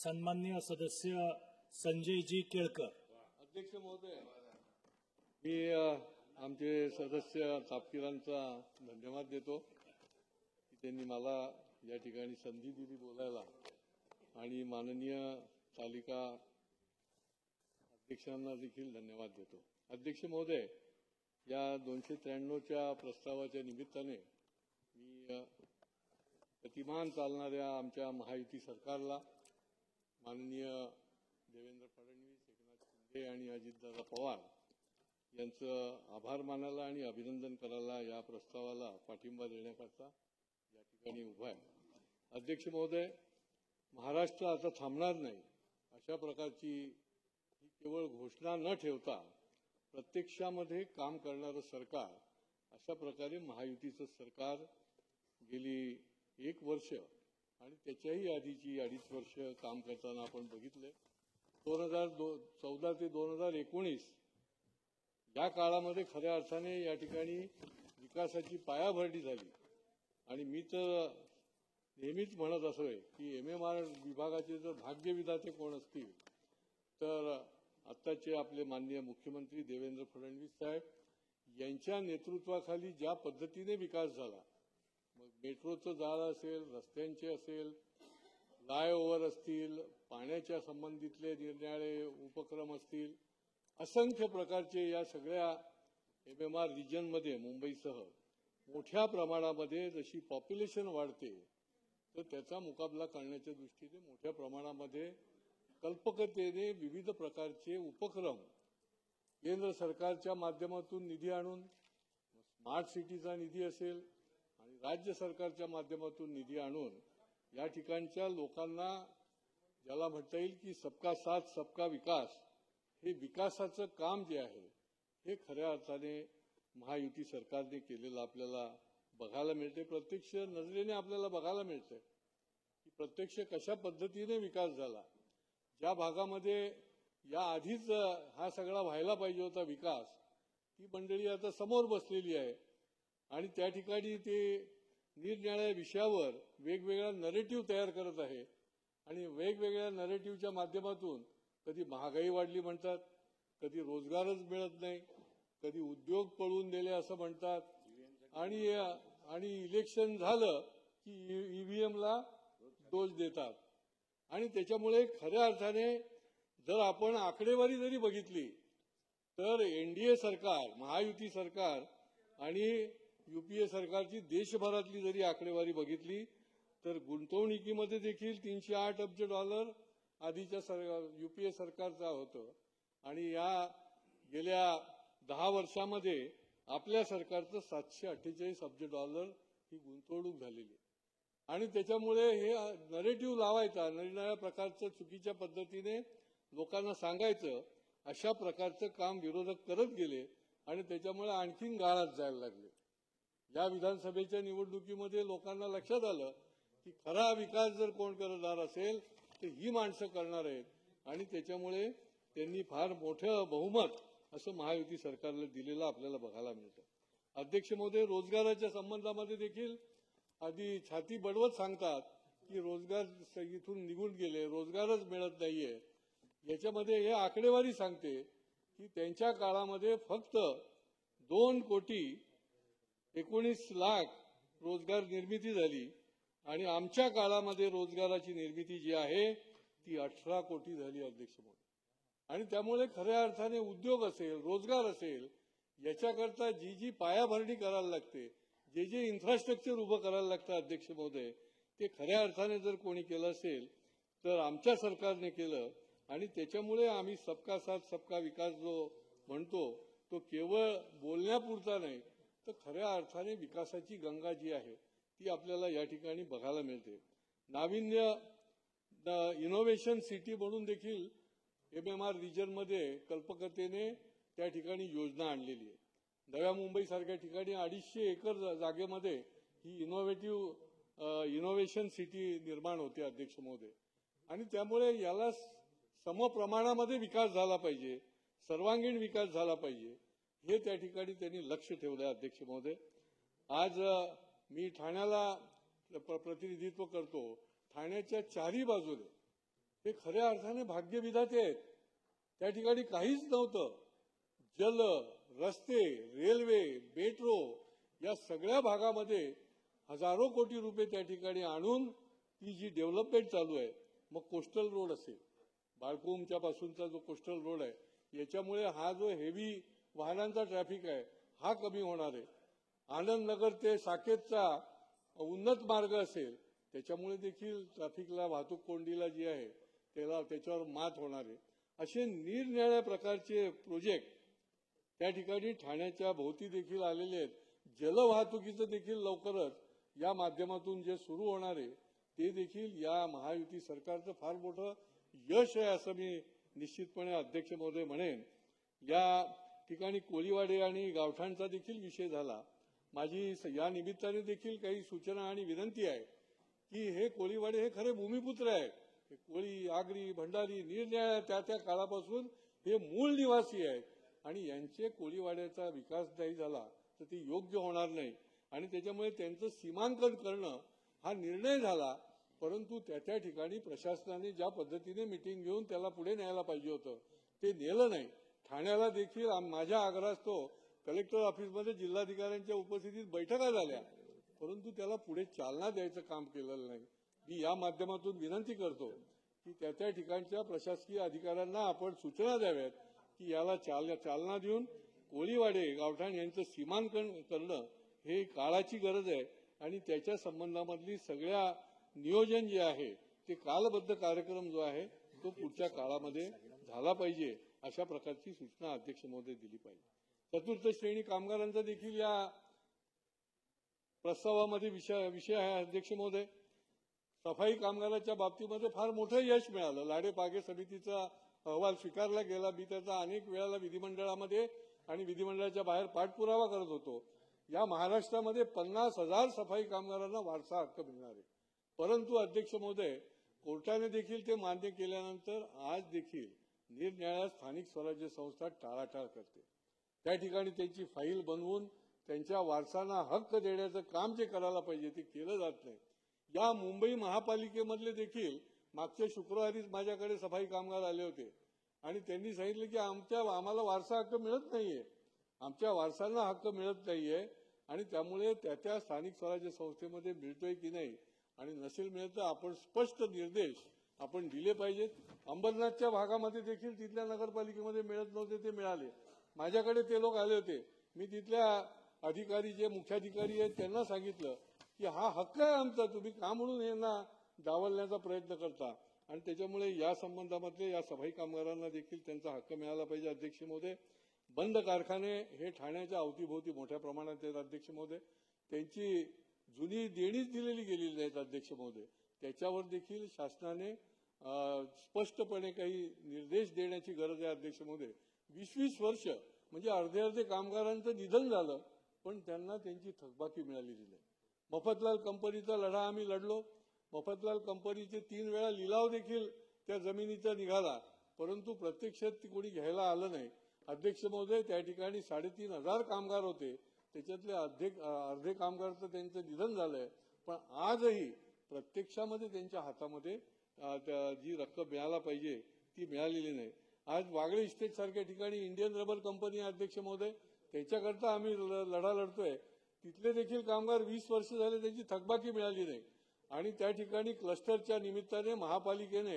सन्माननीय सदस्य संजयजी केळकर. अध्यक्ष महोदय, मी आमचे सदस्य तापकीरांचा धन्यवाद देतो की त्यांनी मला या ठिकाणी संधी दिली बोलायला, आणि माननीय तालिका अध्यक्षांना देखील धन्यवाद देतो. अध्यक्ष महोदय, या 293च्या प्रस्तावाच्या निमित्ताने मी गतिमान चालणाऱ्या आमच्या महायुती सरकारला, माननीय देवेंद्र फडणवीस, एकनाथ शिंदे आणि अजितदादा पवार यांचं आभार मानायला आणि अभिनंदन करायला या प्रस्तावाला पाठिंबा देण्याकरता या ठिकाणी उभा आहे. अध्यक्ष महोदय, महाराष्ट्र आता थांबणार नाही अशा प्रकारची ही केवळ घोषणा न ठेवता प्रत्यक्षामध्ये काम करणारं सरकार, अशा प्रकारे महायुतीचं सरकार गेली 1 वर्ष आणि त्याच्याही आधीची 2.5 वर्ष काम करताना आपण बघितले. 2014 ते 2019 या काळामध्ये खऱ्या अर्थाने या ठिकाणी विकासाची पायाभरणी झाली. आणि मी तर नेहमीच म्हणत असोय की MMR विभागाचे जर भाग्यविधाते कोण असतील तर आत्ताचे आपले माननीय मुख्यमंत्री देवेंद्र फडणवीस साहेब यांच्या नेतृत्वाखाली ज्या पद्धतीने विकास झाला, मग मेट्रोचं जाळं असेल, रस्त्यांचे असेल, फ्लायओव्हर असतील, पाण्याच्या संबंधितले निरनिराळे उपक्रम असतील, असंख्य प्रकारचे या सगळ्या MMR रिजनमध्ये मुंबईसह मोठ्या प्रमाणामध्ये जशी पॉप्युलेशन वाढते तर त्याचा मुकाबला करण्याच्या दृष्टीने मोठ्या प्रमाणामध्ये कल्पकतेने विविध प्रकारचे उपक्रम केंद्र सरकारच्या माध्यमातून निधी आणून, स्मार्ट सिटीचा निधी असेल आणि राज्य सरकारच्या माध्यमातून निधी आणून या ठिकाणच्या लोकांना, ज्याला म्हणता येईल की सबका साथ सबका विकास, हे विकासाचं काम जे आहे हे खऱ्या अर्थाने महायुती सरकारने केलेलं आपल्याला बघायला मिळते. प्रत्यक्ष नजरेने आपल्याला बघायला मिळते की प्रत्यक्ष कशा पद्धतीने विकास झाला. ज्या भागामध्ये या आधीच हा सगळा व्हायला पाहिजे होता विकास, ती मंडळी आता समोर बसलेली आहे आणि त्या ठिकाणी ते निरनिराळ्या विषयावर वेगवेगळा नरेटिव्ह तयार करत आहे. आणि वेगवेगळ्या नरेटिव्हच्या माध्यमातून कधी महागाई वाढली म्हणतात, कधी रोजगारच मिळत नाही, कधी उद्योग पळून गेले असं म्हणतात, आणि इलेक्शन झालं की EVMला दोष देतात. आणि त्याच्यामुळे खऱ्या अर्थाने जर आपण आकडेवारी जरी बघितली तर NDA सरकार, महायुती सरकार आणि UPA सरकारची देशभरातली जरी आकडेवारी बघितली तर गुंतवणुकीमध्ये देखील $308 अब्ज आधीच्या UPA सरकारचा होतं, आणि या गेल्या 10 वर्षामध्ये आपल्या सरकारचं $748 अब्ज ही गुंतवणूक झालेली. आणि त्याच्यामुळे हे नरेटिव्ह लावायचा, नवीन प्रकारचं चुकीच्या पद्धतीने लोकांना सांगायचं, अशा प्रकारचं काम विरोधक करत गेले आणि त्याच्यामुळे आणखीन गाळात जायला लागले. या विधानसभेच्या निवडणुकीमध्ये लोकांना लक्षात आलं की खरा विकास जर कोण करणार असेल तर ही माणसं करणार आहेत, आणि त्याच्यामुळे त्यांनी फार मोठं बहुमत असं महायुती सरकारला दिलेलं आपल्याला बघायला मिळतं. अध्यक्ष महोदय, रोजगाराच्या संबंधामध्ये देखील आधी छाती बडवत सांगतात की रोजगार इथून निघून गेले, रोजगारच मिळत नाहीये. याच्यामध्ये हे आकडेवारी सांगते की त्यांच्या काळामध्ये फक्त 2,19,00,000 रोजगार निर्मिती झाली, आणि आमच्या काळामध्ये रोजगाराची निर्मिती जी आहे ती 18 कोटी झाली. अध्यक्ष महोदय, आणि त्यामुळे खऱ्या अर्थाने उद्योग असेल, रोजगार असेल, याच्याकरता जी पायाभरणी करायला लागते, जे इन्फ्रास्ट्रक्चर उभं करायला लागतं अध्यक्ष महोदय, ते खऱ्या अर्थाने जर कोणी केलं असेल तर आमच्या सरकारने केलं. आणि त्याच्यामुळे आम्ही सबका साथ सबका विकास जो म्हणतो तो केवळ बोलण्यापुरता नाही तर खऱ्या अर्थाने विकासाची गंगा जी आहे ती आपल्याला या ठिकाणी बघायला मिळते. नाविन्य इनोव्हेशन सिटी म्हणून देखील MMR रिजनमध्ये कल्पकतेने त्या ठिकाणी योजना आणलेली आहे. नव्या मुंबईसारख्या ठिकाणी 250 एकर जागेमध्ये ही इनोव्हेशन सिटी निर्माण होते अध्यक्ष महोदय. आणि त्यामुळे याला समप्रमाणामध्ये विकास झाला पाहिजे, सर्वांगीण विकास झाला पाहिजे, हे त्या ठिकाणी त्यांनी लक्ष ठेवलं अध्यक्ष महोदय. आज मी ठाण्याला प्रतिनिधित्व करतो. ठाण्याच्या चारही बाजूने हे खऱ्या अर्थाने भाग्यविधाते आहेत. त्या ठिकाणी काहीच नव्हतं. जल, रस्ते, रेल्वे, मेट्रो या सगळ्या भागामध्ये हजारो कोटी रुपये त्या ठिकाणी आणून ती जी डेव्हलपमेंट चालू आहे. मग कोस्टल रोड असेल, बाळकुमच्या पासूनचा जो कोस्टल रोड आहे, याच्यामुळे हा जो हेवी वाहनांचा ट्रॅफिक आहे हा कमी होणार आहे. आनंद नगर ते साकेतचा उन्नत मार्ग असेल, त्याच्यामुळे देखील ट्रॅफिकला, वाहतूक कोंडीला जी आहे त्याच्यावर मात होणार आहे. असे निरनिराळ्या प्रकारचे प्रोजेक्ट त्या ठिकाणी ठाण्याच्या भोवती देखील आलेले आहेत. जलवाहतुकीचं देखील लवकरच या माध्यमातून जे सुरू होणार आहे ते देखील या महायुती सरकारचं फार मोठं यश आहे असं मी निश्चितपणे अध्यक्ष महोदय म्हणेन. या ठिकाणी कोळीवाडे आणि गावठाणचा देखील विषय झाला. माझी या निमित्ताने देखील काही सूचना आणि विनंती आहे की हे कोळीवाडे हे खरे भूमिपुत्र आहेत. कोळी, आगरी, भंडारी निरनिराळ्या त्या त्या काळापासून हे मूळ निवासी आहेत आणि यांचे कोळीवाड्याचा विकास नाही झाला तर ती योग्य होणार नाही. आणि त्याच्यामुळे त्यांचं सीमांकन करणं हा निर्णय झाला, परंतु त्या ठिकाणी प्रशासनाने ज्या पद्धतीने मिटिंग घेऊन त्याला पुढे न्यायला पाहिजे होतं ते नेलं नाही. ठाण्याला देखील माझ्या आग्रहास्तव कलेक्टर ऑफिसमध्ये जिल्हाधिकाऱ्यांच्या उपस्थितीत बैठका झाल्या, परंतु त्याला पुढे चालना द्यायचं काम केलेलं नाही. मी या माध्यमातून विनंती करतो की त्या ठिकाणच्या प्रशासकीय अधिकाऱ्यांना आपण सूचना द्याव्यात की याला चालना देऊन कोळीवाडे, गावठाण यांचं सीमांकन करणं हे काळाची गरज आहे आणि त्याच्या संबंधामधली सगळ्या नियोजन जे आहे ते कालबद्ध कार्यक्रम जो आहे तो पुढच्या काळामध्ये झाला पाहिजे, अशा प्रकारची सूचना अध्यक्ष महोदय दिली पाहिजे. चतुर्थ श्रेणी कामगारांचा देखील या प्रस्तावामध्ये विषय आहे अध्यक्ष महोदय. सफाई कामगाराच्या बाबतीमध्ये फार मोठं यश मिळालं. लाडेपागे समितीचा अहवाल स्वीकारला गेला. मी त्याचा अनेक वेळाला विधिमंडळामध्ये आणि विधिमंडळाच्या बाहेर पाठपुरावा करत होतो. या महाराष्ट्रामध्ये 50,000 सफाई कामगारांना वारसा हक्क मिळणार आहे. परंतु अध्यक्ष महोदय, कोर्टाने देखील ते मान्य केल्यानंतर आज देखील निरनिराळ्या स्थानिक स्वराज्य संस्था टाळाटाळ करते. त्या ठिकाणी त्यांची फाईल बनवून त्यांच्या वारसांना हक्क देण्याचं काम जे करायला पाहिजे ते केलं जात नाही. या मुंबई महापालिकेमधले देखील मागच्या शुक्रवारीच माझ्याकडे सफाई कामगार आले होते आणि त्यांनी सांगितलं की आम्हाला वारसा हक्क मिळत नाहीये, आमच्या वारसांना हक्क मिळत नाहीये आणि त्यामुळे त्या स्थानिक स्वराज्य संस्थेमध्ये मिळतोय की नाही आणि नसेल मिळत तर आपण स्पष्ट निर्देश आपण दिले पाहिजेत. अंबरनाथच्या भागामध्ये देखील तिथल्या नगरपालिकेमध्ये मिळत नव्हते, ते मिळाले. माझ्याकडे ते लोक आले होते. मी तिथल्या अधिकारी जे मुख्याधिकारी आहेत त्यांना सांगितलं की हा हक्क आहे आमचा, तुम्ही का म्हणून यांना डावलण्याचा प्रयत्न करता. आणि त्याच्यामुळे या संबंधामध्ये या सफाई कामगारांना देखील त्यांचा हक्क मिळाला पाहिजे. अध्यक्ष महोदय, बंद कारखाने हे ठाण्याच्या अवतीभोवती मोठ्या प्रमाणात आहेत. अध्यक्ष महोदय, त्यांची जुनी देणीच दिलेली गेलेली नाहीत. अध्यक्ष महोदय, त्याच्यावर देखील शासनाने स्पष्टपणे काही निर्देश देण्याची गरज आहे. अध्यक्ष महोदय, 20-20 वर्ष म्हणजे अर्धे कामगारांचं निधन झालं पण त्यांना त्यांची थकबाकी मिळालेली नाही. मफतलाल कंपनीचा लढा आम्ही लढलो. मफतलाल कंपनीचे 3 वेळा लिलाव देखील त्या जमिनीचा निघाला, परंतु प्रत्यक्षात ती कोणी घ्यायला आलं नाही. अध्यक्ष महोदय, त्या ठिकाणी 3,500 कामगार होते, त्याच्यातले अर्धे कामगार तर त्यांचं निधन झालंय, पण आजही प्रत्यक्षामध्ये त्यांच्या हातामध्ये जी रक्कम मिळायला पाहिजे ती मिळालेली नाही. आज वागळे इस्टेट सारख्या ठिकाणी इंडियन रबर कंपनी अध्यक्ष महोदय, त्याच्याकरता आम्ही लढा लढतोय. तिथले देखील कामगार 20 वर्ष झाले त्यांची थकबाकी मिळाली नाही आणि त्या ठिकाणी क्लस्टरच्या निमित्ताने महापालिकेने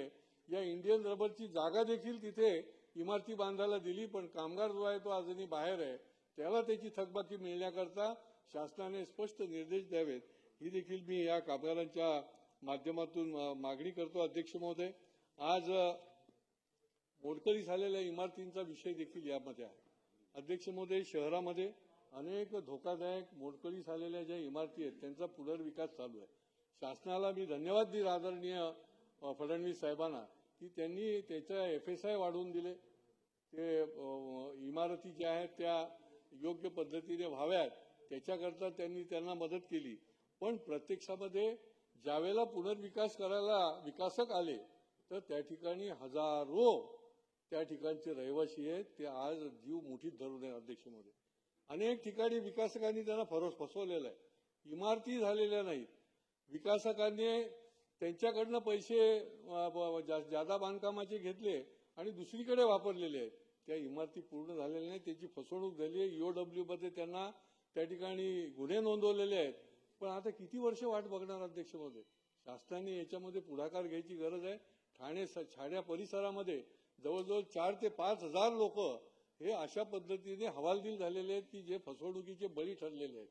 या इंडियन रबरची जागा देखील तिथे इमारती बांधायला दिली, पण कामगार जो आहे तो अजूनही बाहेर आहे. त्याला त्याची थकबाकी मिळण्याकरता शासनाने स्पष्ट निर्देश द्यावेत, ही देखील मी या कामगारांच्या माध्यमातून मागणी करतो. अध्यक्ष महोदय, आज मोडकळी झालेल्या इमारतींचा विषय देखील यामध्ये आहे. अध्यक्ष महोदय, शहरामध्ये अनेक धोकादायक मोडकळी झालेल्या ज्या इमारती आहेत त्यांचा पुनर्विकास चालू आहे. शासनाला मी धन्यवाद देईल आदरणीय फडणवीस साहेबांना की त्यांनी त्याच्या FSI वाढवून दिले. ते इमारती ज्या आहेत त्या योग्य पद्धतीने व्हाव्यात त्याच्याकरता त्यांनी त्यांना मदत केली. पण प्रत्यक्षामध्ये ज्यावेळेला पुनर्विकास करायला विकासक आले तर त्या ठिकाणी हजारो त्या ठिकाणचे रहिवासी आहेत ते आज जीव मुठीत धरून आहेत. अध्यक्ष महोदय, अनेक ठिकाणी विकासकांनी त्यांना फसवलेलं आहे. इमारती झालेल्या नाहीत. विकासकांनी त्यांच्याकडनं पैसे जादा बांधकामाचे घेतले आणि दुसरीकडे वापरलेले आहेत. त्या इमारती पूर्ण झालेल्या नाही, त्याची फसवणूक झाली आहे. EOW मध्ये त्यांना त्या ठिकाणी गुन्हे नोंदवलेले आहेत. पण आता किती वर्ष वाट बघणार अध्यक्ष महोदय? शासनाने याच्यामध्ये पुढाकार घ्यायची गरज आहे. ठाणे परिसरामध्ये जवळजवळ 4,000 ते 5,000 लोक हे अशा पद्धतीने हवालदिल झालेले आहेत की जे फसवणुकीचे बळी ठरलेले आहेत,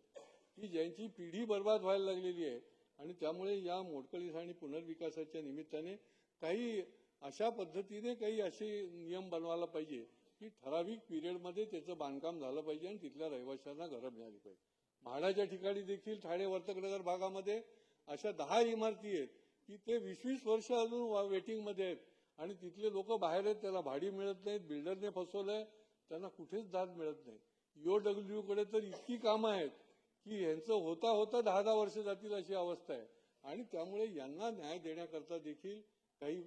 की ज्यांची पिढी बर्बाद व्हायला लागलेली आहे. आणि त्यामुळे या मोडकळीस आणि पुनर्विकासाच्या निमित्ताने काही अशा पद्धतीने काही असे नियम बनवायला पाहिजे की ठराविक पिरियडमध्ये त्याचं बांधकाम झालं पाहिजे आणि तिथल्या रहिवाशांना घरं मिळाली पाहिजे. म्हाडाच्या ठिकाणी देखील ठाणे वर्तकनगर भागामध्ये अशा 10 इमारती आहेत की ते 20-20 वर्ष अजून वेटिंगमध्ये आहेत आणि तिथले लोक बाहेर आहेत, त्याला भाडी मिळत नाहीत, बिल्डरने फसवलंय, त्यांना कुठेच दाद मिळत नाही. EOW कडे तर इतकी कामं आहेत की यांचं होता होता 10-10 वर्ष जातील अशी अवस्था आहे. आणि त्यामुळे यांना न्याय देण्याकरता देखील काही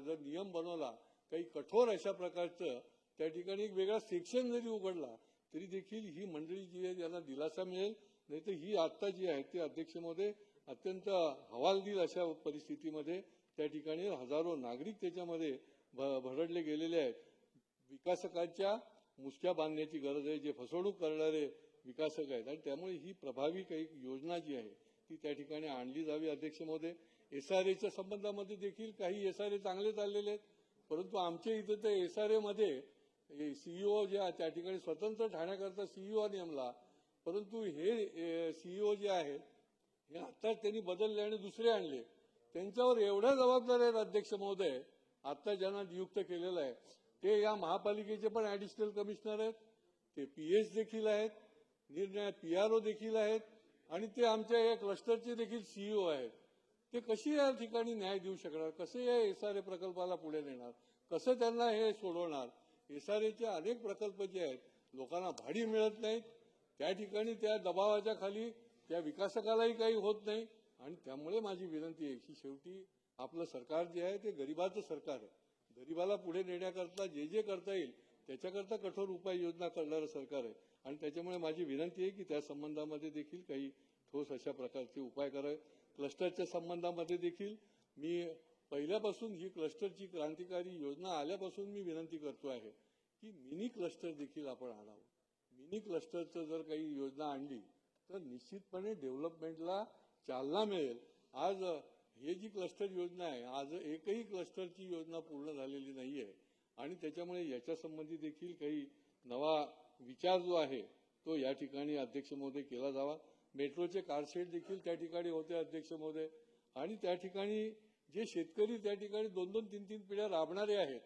जर नियम बनवला, काही कठोर अशा प्रकारचं त्या ठिकाणी एक वेगळा सेक्शन जरी उघडला तरी देखील ही मंडळी जी आहे यांना दिलासा मिळेल. नाही तर ही आता जी आहे ते अध्यक्ष महोदय अत्यंत हवालदिल अशा परिस्थितीमध्ये त्या ठिकाणी हजारो नागरिक त्याच्यामध्ये भरडले गेलेले आहेत. विकासकांच्या मुसक्या बांधण्याची गरज आहे, जे फसवणूक करणारे विकासक आहेत. आणि त्यामुळे ही प्रभावी काही योजना जी आहे ती त्या ठिकाणी आणली जावी. अध्यक्ष महोदय, SRAच्या संबंधामध्ये देखील काही SRA चांगले चाललेले आहेत, परंतु आमच्या इथं त्या SRA मध्ये CEO जे त्या ठिकाणी स्वतंत्र ठाण्याकरता CEO नेमला, परंतु हे CEO जे आहेत हे आता त्यांनी बदलले आणि दुसरे आणले. त्यांच्यावर एवढ्या जबाबदाऱ्या आहेत अध्यक्ष महोदय, आता ज्यांना नियुक्त केलेलं आहे ते या महापालिकेचे पण ऍडिशनल कमिशनर आहेत, ते PS देखील आहेत, निर्णय PRO देखील आहेत आणि ते आमच्या या क्लस्टरचे देखील CEO आहेत. ते कशी या ठिकाणी न्याय देऊ शकणार? कसे या SRA प्रकल्पाला पुढे नेणार? कसं त्यांना हे सोडवणार? SRAचे अनेक प्रकल्प जे आहेत लोकांना भाडी मिळत नाहीत, त्या ठिकाणी त्या दबावाच्या खाली त्या विकासकालाही काही होत नाही. आणि त्यामुळे माझी विनंती आहे की शेवटी आपलं सरकार जे आहे ते गरिबाचं सरकार आहे. गरिबाला पुढे नेण्याकरता जे जे करता येईल त्याच्याकरता कठोर उपाययोजना करणारं सरकार आहे. आणि त्याच्यामुळे माझी विनंती आहे की त्या संबंधामध्ये देखील काही ठोस अशा प्रकारचे उपाय करावे. क्लस्टरच्या संबंधामध्ये देखील मी पहिल्यापासून ही क्लस्टरची क्रांतिकारी योजना आल्यापासून मी विनंती करतो आहे की मिनी क्लस्टर देखील आपण आणावं. मिनी क्लस्टरचं जर काही योजना आणली तर निश्चितपणे डेव्हलपमेंटला चालना मिळेल. आज हे जी क्लस्टर योजना आहे, आज एकही क्लस्टरची योजना पूर्ण झालेली नाहीये आणि त्याच्यामुळे याच्या संबंधी देखील काही नवा विचार जो आहे तो या ठिकाणी अध्यक्ष महोदय केला जावा. मेट्रोचे कारशेड देखील त्या ठिकाणी होते अध्यक्ष महोदय. आणि त्या ठिकाणी जे शेतकरी त्या ठिकाणी 2-2, 3-3 पिढ्या राबणारे आहेत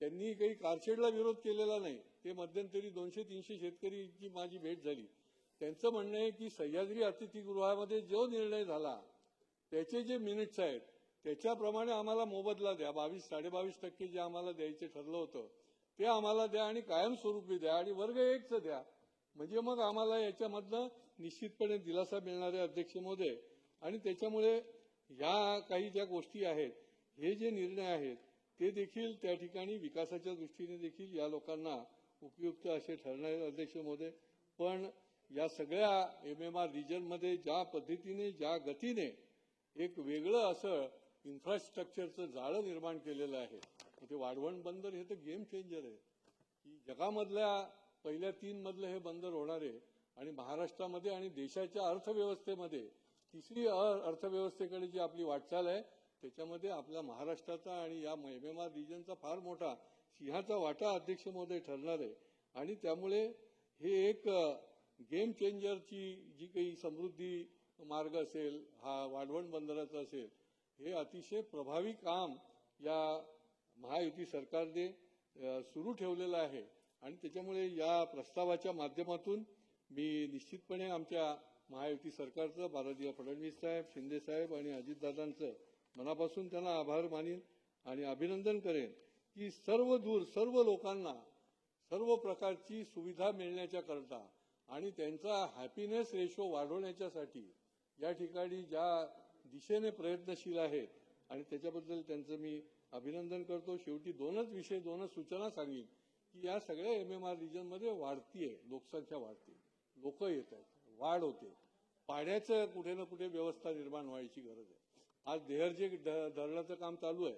त्यांनी काही कारशेडला विरोध केलेला नाही. ते मध्यंतरी 200-300 शेतकरीची माझी भेट झाली. त्यांचं म्हणणं आहे की सह्याद्री अतिथीगृहामध्ये जो निर्णय झाला त्याचे जे मिनिट्स आहेत त्याच्याप्रमाणे आम्हाला मोबदला द्या. 22-22.5% जे आम्हाला द्यायचे ठरलं होतं ते आम्हाला द्या आणि कायमस्वरूपी द्या आणि वर्ग 1चं द्या. म्हणजे मग आम्हाला याच्यामधनं निश्चितपणे दिलासा मिळणार आहे अध्यक्ष महोदय. आणि त्याच्यामुळे ह्या काही ज्या गोष्टी आहेत, हे जे निर्णय आहेत ते देखील त्या ठिकाणी विकासाच्या दृष्टीने देखील या लोकांना उपयुक्त असे ठरणार आहेत अध्यक्ष महोदय. पण या सगळ्या MMR रिजनमध्ये ज्या पद्धतीने ज्या गतीने एक वेगळं असं इन्फ्रास्ट्रक्चरचं जाळं निर्माण केलेलं आहे, ते वाढवण बंदर हे तर गेम चेंजर आहे की जगामधल्या पहिल्या 3 मधलं हे बंदर होणार आहे. आणि महाराष्ट्रामध्ये आणि देशाच्या अर्थव्यवस्थेमध्ये तिसरी अर्थव्यवस्थेकडे जी आपली वाटचाल आहे त्याच्यामध्ये आपल्या महाराष्ट्राचा आणि या MMR रिजनचा फार मोठा सिंहाचा वाटा अध्यक्ष महोदय ठरणार आहे. आणि त्यामुळे हे एक गेम चेंजरची जी काही समृद्धी मार्ग असेल, हा वाढवण बंदराचा असेल, हे अतिशय प्रभावी काम या महायुती सरकारने सुरू ठेवलेलं आहे. आणि त्याच्यामुळे या प्रस्तावाच्या माध्यमातून मी निश्चितपणे आमच्या महायुती सरकारचं, भारतीय फडणवीस साहेब, शिंदे साहेब आणि अजितदादांचं मनापासून त्यांना आभार मानीन आणि अभिनंदन करेन की सर्व लोकांना सर्व प्रकारची सुविधा मिळण्याच्या करता आणि त्यांचा हॅपीनेस रेशो वाढवण्याच्यासाठी या ठिकाणी ज्या दिशेने प्रयत्नशील आहेत आणि त्याच्याबद्दल त्यांचं मी अभिनंदन करतो. शेवटी 2 सूचना सांगेन की या सगळ्या MMR रिजनमध्ये वाढतीये लोकसंख्या, वाढते, लोक येत आहेत, वाढ होते, पाण्याचं कुठे ना कुठे व्यवस्था निर्माण व्हायची गरज आहे. आज देहरचे धरणाचं काम चालू आहे,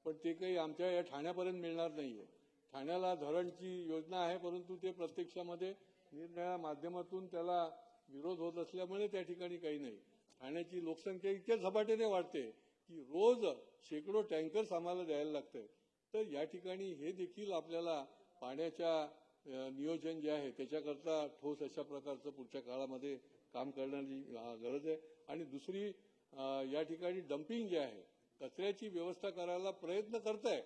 पण ते काही आमच्या या ठाण्यापर्यंत मिळणार नाहीये. ठाण्याला धरणची योजना आहे, परंतु ते प्रत्यक्षामध्ये निरनिराळ्या माध्यमातून त्याला विरोध होत असल्यामुळे त्या ठिकाणी काही नाही. ठाण्याची लोकसंख्या इतक्या झपाट्याने वाढते की रोज शेकडो टँकर्स आम्हाला द्यायला लागतंय. तर या ठिकाणी हे देखील आपल्याला पाण्याच्या नियोजन जे आहे त्याच्याकरता ठोस अशा प्रकारचं पुढच्या काळामध्ये काम करण्याची गरज आहे. आणि दुसरी या ठिकाणी डम्पिंग जे आहे, कचऱ्याची व्यवस्था करायला प्रयत्न करताय,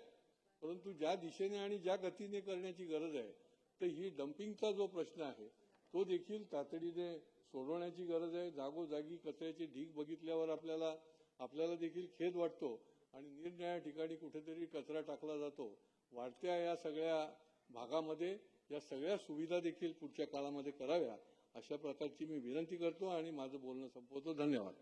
परंतु ज्या दिशेने आणि ज्या गतीने करण्याची गरज आहे, तर ही डम्पिंगचा जो प्रश्न आहे तो देखील तातडीने सोडवण्याची गरज आहे. जागोजागी कचऱ्याचे ढीग बघितल्यावर आपल्याला देखील खेद वाटतो आणि निरनिराळ्या ठिकाणी कुठेतरी कचरा टाकला जातो. वाढत्या या सगळ्या भागामध्ये या सगळ्या सुविधा देखील पुढच्या काळामध्ये कराव्या, अशा प्रकारची मी विनंती करतो आणि माझं बोलणं संपवतो. धन्यवाद.